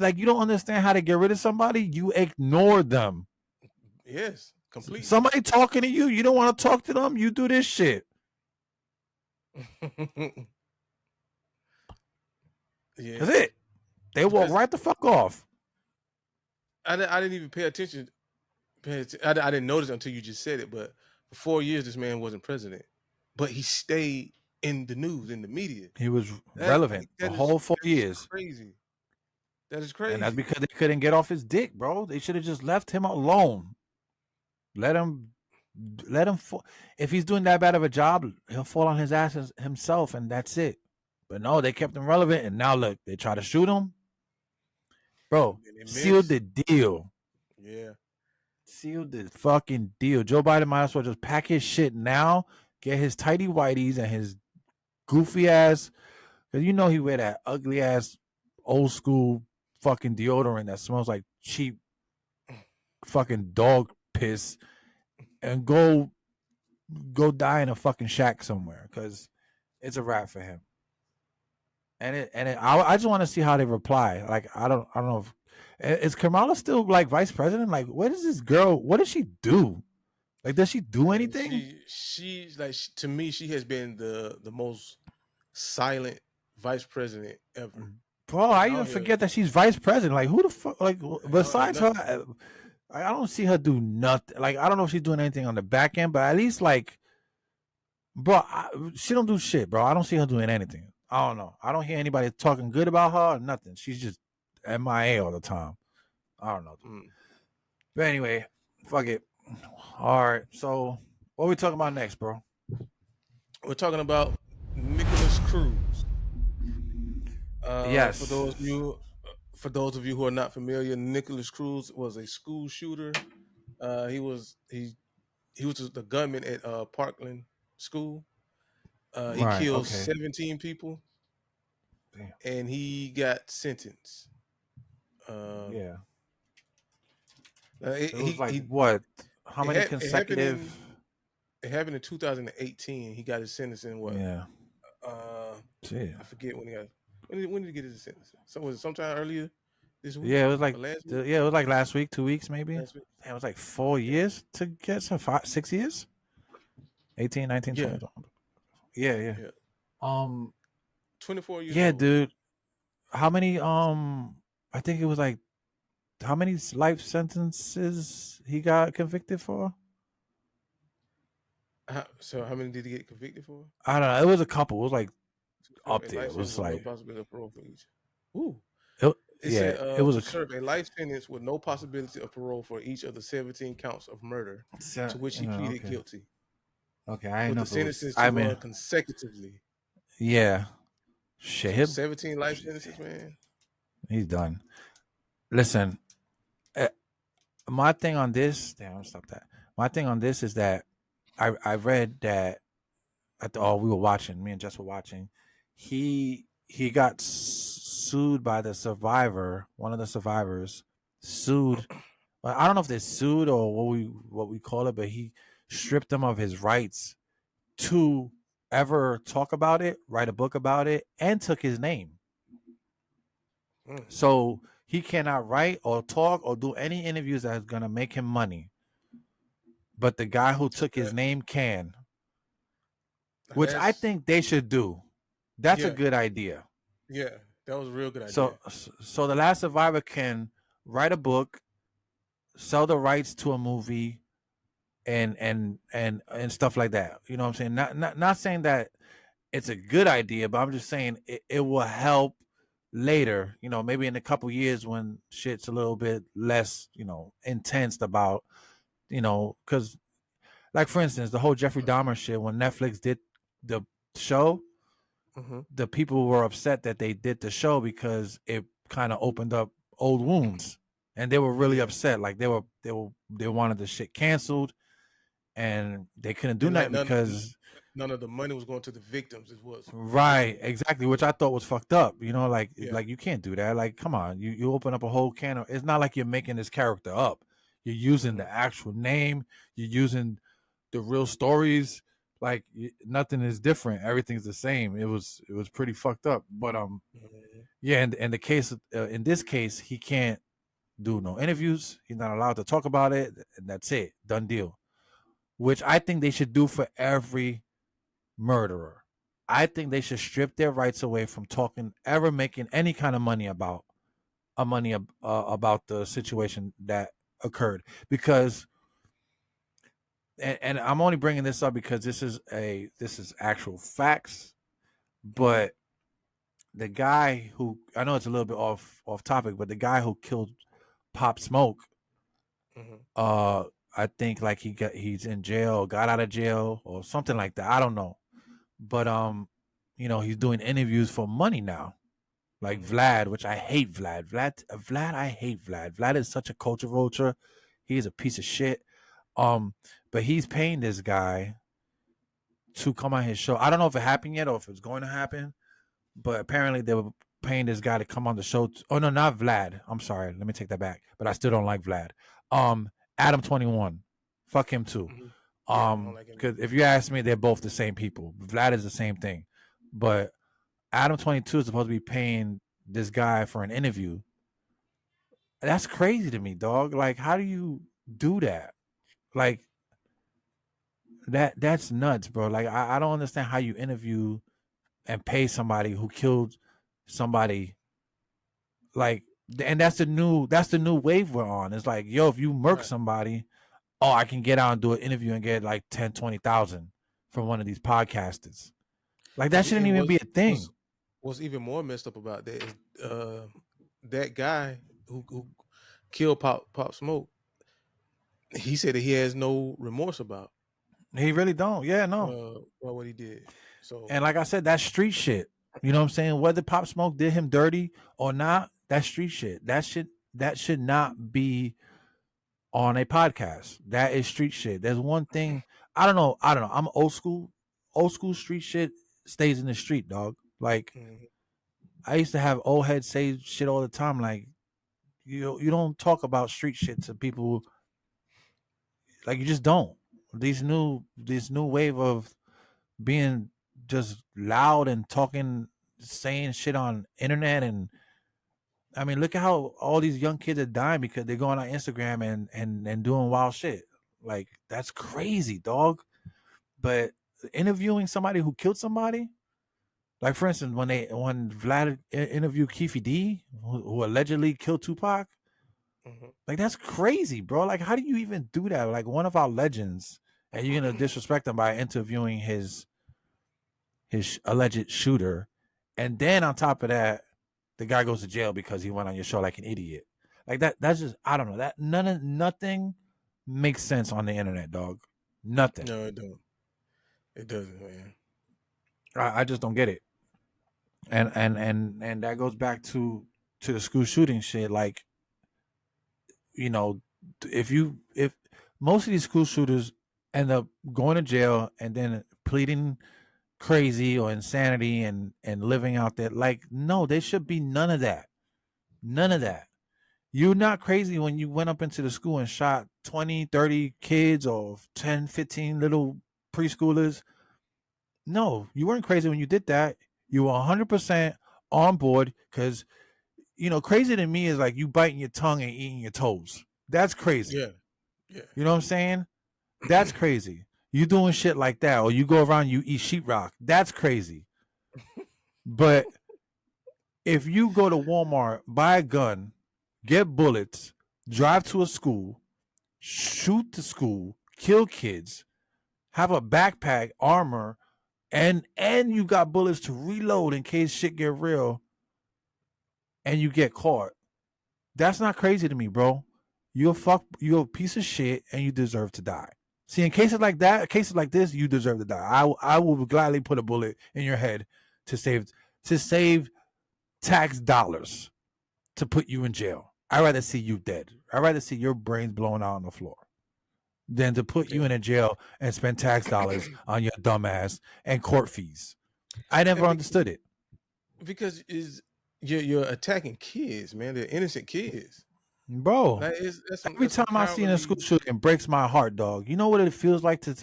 like you don't understand how to get rid of somebody. You ignore them. Yes, completely. Somebody talking to you, you don't want to talk to them. You do this shit. Yeah, That's it. They walk right the fuck off. I didn't even pay attention. I didn't notice until you just said it. But for 4 years, this man wasn't president, but he stayed in the news, in the media. He was That relevant the that is whole 4 that is years. crazy. That is And that's crazy. because they couldn't get off his dick, bro. They should have just left him alone. Let him fall. If he's doing that bad of a job, he'll fall on his ass himself, and that's it. But no, they kept him relevant, and now look, they try to shoot him. Bro, seal the deal. Yeah. Seal the fucking deal. Joe Biden might as well just pack his shit now, get his tighty whities and his goofy ass, because you know he wear that ugly ass old school fucking deodorant that smells like cheap fucking dog piss, and go die in a fucking shack somewhere, because it's a wrap for him. I just want to see how they reply. Like I don't know if is Kamala still like vice president. Like what is this girl? What does she do? Like does she do anything? She's like to me, she has been the most silent vice president ever. Bro, I even forget that she's vice president. Like who the fuck? Like besides her, I don't see her do nothing. Like I don't know if she's doing anything on the back end, but at least like, bro, she don't do shit, bro. I don't see her doing anything. I don't know. I don't hear anybody talking good about her or nothing. She's just MIA all the time. I don't know. But anyway, fuck it. All right. So what are we talking about next, bro? We're talking about Nikolas Cruz. Yes. For those of you who are not familiar, Nikolas Cruz was a school shooter. He was the gunman at Parkland School. He killed 17 people. Damn. And he got sentenced. Yeah. It was like what? How many consecutive? It happened in 2018. He got his sentence in what? Yeah. I forget when he got. When did he get his sentence? So was it sometime earlier this week? Yeah, it was like it was like last week, 2 weeks maybe. It was like 4 years to get some 6 years. 18, 19, 20. Yeah. 24 years. Yeah, old. dude. How many? I think it was like how many life sentences he got convicted for? So how many did he get convicted for? I don't know. It was a couple. It was like up there. It was like no possibility of parole for each. Ooh. It was serve a life sentence with no possibility of parole for each of the 17 counts of murder to which he pleaded guilty. Okay, I know. The sentences to run consecutively. Yeah. Shit. 17 life sentences, man. He's done. Listen, my thing on this. Damn, I'll stop that. My thing on this is that I read that we were watching. Me and Jess were watching. He got sued by the survivor. One of the survivors sued. I don't know if they sued or what we call it, but he stripped him of his rights to ever talk about it, write a book about it, and took his name. So he cannot write or talk or do any interviews that is going to make him money. But the guy who took his name can. Which I think they should do. That's a good idea. Yeah, that was a real good idea. So the last survivor can write a book, sell the rights to a movie, and stuff like that. You know what I'm saying? Not saying that it's a good idea, but I'm just saying it will help later. You know, maybe in a couple years when shit's a little bit less, intense about, because, like for instance, the whole Jeffrey Dahmer shit when Netflix did the show, the people were upset that they did the show because it kind of opened up old wounds, and they were really upset. Like they wanted the shit canceled, and they couldn't do nothing because none of the money was going to the victims. It was right, exactly, which I thought was fucked up. Like you can't do that. Like, come on, you open up a whole can of. It's not like you're making this character up. You're using the actual name. You're using the real stories. Like nothing is different. Everything's the same. It was pretty fucked up. But Mhm. yeah, and the case in this case, he can't do no interviews. He's not allowed to talk about it, and that's it. Done deal. Which I think they should do for every murderer. I think they should strip their rights away from talking, ever making any kind of money about about the situation that occurred. Because, and I'm only bringing this up because this is actual facts. Mhm. But the guy who, I know it's a little bit off topic, but the guy who killed Pop Smoke, Mhm. uh, I think like he's in jail, got out of jail, or something like that. I don't know, but he's doing interviews for money now, like Mhm. Vlad, which I hate Vlad. Vlad, I hate Vlad. Vlad is such a culture vulture. He's a piece of shit. But he's paying this guy to come on his show. I don't know if it happened yet or if it's going to happen, but apparently they were paying this guy to come on the show. Oh no, not Vlad. I'm sorry. Let me take that back. But I still don't like Vlad. Adam 21. Fuck him too. Mhm. Yeah, I don't like him Because either. if you ask me, they're both the same people. Vlad is the same thing, but Adam 22 is supposed to be paying this guy for an interview. That's crazy to me, dog. Like, how do you do that? Like that's nuts, bro. Like I don't understand how you interview and pay somebody who killed somebody. Like, and that's the new wave we're on. It's like, yo, if you murk Right. somebody, oh, I can get out and do an interview and get like 10, 20,000 from one of these podcasters. Like that shouldn't And even be a was thing. what's even more messed up about that is that guy who killed Pop Smoke. He said that he has no remorse He really don't. Yeah, no. about what he did. So And like I said, that's street shit. You know what I'm saying? Whether Pop Smoke did him dirty or not, that's street shit. That should not be on a podcast. That is street shit. There's one thing, I don't know. I'm old school. Old school street shit stays in the street, dog. Like mhm. I used to have old heads say shit all the time. Like you don't talk about street shit to people. Like you just don't. This new wave of being just loud and talking, saying shit on internet, and I mean, look at how all these young kids are dying because they're going on Instagram and doing wild shit. Like that's crazy, dog. But interviewing somebody who killed somebody, like for instance, when Vlad interviewed Keefe D, who allegedly killed Tupac, Mhm. like that's crazy, bro. Like how do you even do that? Like one of our legends, and you're gonna disrespect him by interviewing his alleged shooter, and then on top of that, the guy goes to jail because he went on your show like an idiot. Like that. That's just, I don't know. That nothing makes sense on the internet, dog. Nothing. No, it don't. It doesn't, man. I just don't get it. And that goes back to the school shooting shit. Like, you know, if most of these school shooters end up going to jail and then pleading crazy or insanity and living out there, like, no, there should be none of that. None of that. You're not crazy when you went up into the school and shot 20, 30 kids or 10, 15 little preschoolers. No, you weren't crazy when you did that. You were 100% on board because, crazy to me is like you biting your tongue and eating your toes. That's crazy. Yeah, yeah. You know what I'm saying? That's crazy. You doing shit like that, or you go around, you eat sheetrock. That's crazy. But if you go to Walmart, buy a gun, get bullets, drive to a school, shoot the school, kill kids, have a backpack, armor, and you got bullets to reload in case shit get real, and you get caught. That's not crazy to me, bro. You're a piece of shit, and you deserve to die. See, in cases like that, cases like this, you deserve to die. I will gladly put a bullet in your head to save tax dollars to put you in jail. I'd rather see you dead. I'd rather see your brains blown out on the floor than to put you Yeah. in a jail and spend tax dollars on your dumb ass and court fees. I never And understood it. because is you're attacking kids, man. They're innocent kids. Bro, That's every some time I see a cowardly. school shooting, it breaks my heart, dog. You know what it feels like to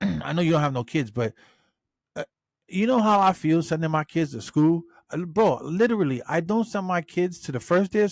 I know you don't have no kids, but uh, you know how I feel sending my kids to school, bro. Literally, I don't send my kids to the first day of